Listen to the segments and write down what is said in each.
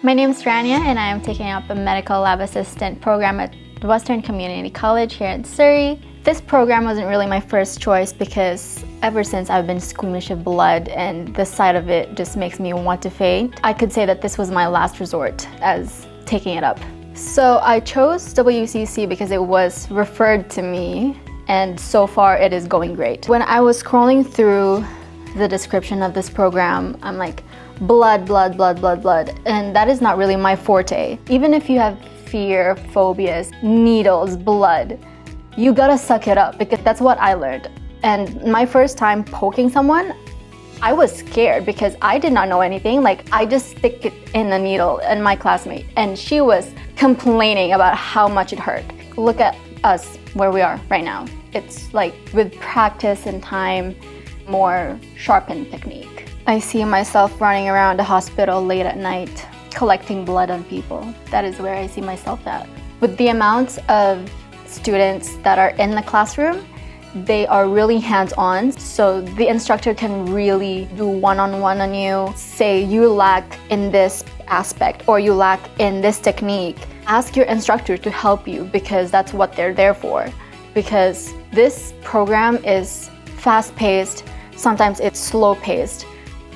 My name is Rania and I am taking up a medical lab assistant program at Western Community College here in Surrey. This program wasn't really my first choice because ever since I've been squeamish of blood and the sight of it just makes me want to faint. I could say that this was my last resort as taking it up. So I chose WCC because it was referred to me and so far it is going great. When I was scrolling through the description of this program, I'm like, blood, blood, blood, blood, blood. And that is not really my forte. Even if you have fear, phobias, needles, blood, you gotta suck it up because that's what I learned. And my first time poking someone, I was scared because I did not know anything. Like, I just stick it in the needle and my classmate, and she was complaining about how much it hurt. Look at us where we are right now. It's like with practice and time, more sharpened technique. I see myself running around a hospital late at night, collecting blood on people. That is where I see myself at. With the amount of students that are in the classroom, they are really hands-on, so the instructor can really do one-on-one on you. Say you lack in this aspect or you lack in this technique. Ask your instructor to help you because that's what they're there for. Because this program is fast-paced, sometimes it's slow-paced.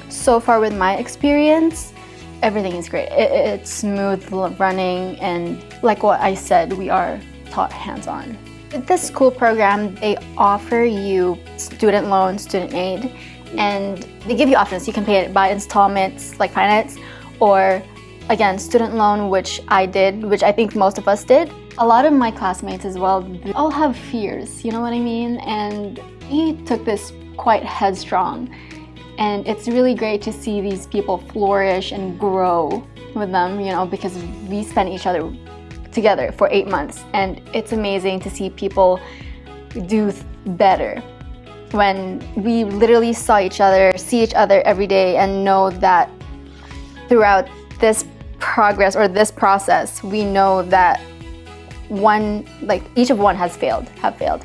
So far with my experience, everything is great. It's smooth running, and like what I said, we are taught hands-on. With this school program, they offer you student loan, student aid, and they give you options. You can pay it by installments, like finance, or again, student loan, which I did, which I think most of us did. A lot of my classmates as well, they all have fears, you know what I mean? And we took this quite headstrong. And it's really great to see these people flourish and grow with them, you know, because we spent each other together for 8 months. And it's amazing to see people do better when we literally see each other every day and know that throughout this progress or this process, we know that each of one have failed.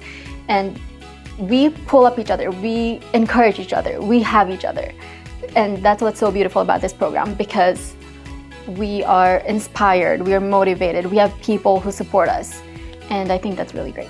And we pull up each other, we encourage each other, we have each other. And that's what's so beautiful about this program, because we are inspired, we are motivated, we have people who support us. And I think that's really great.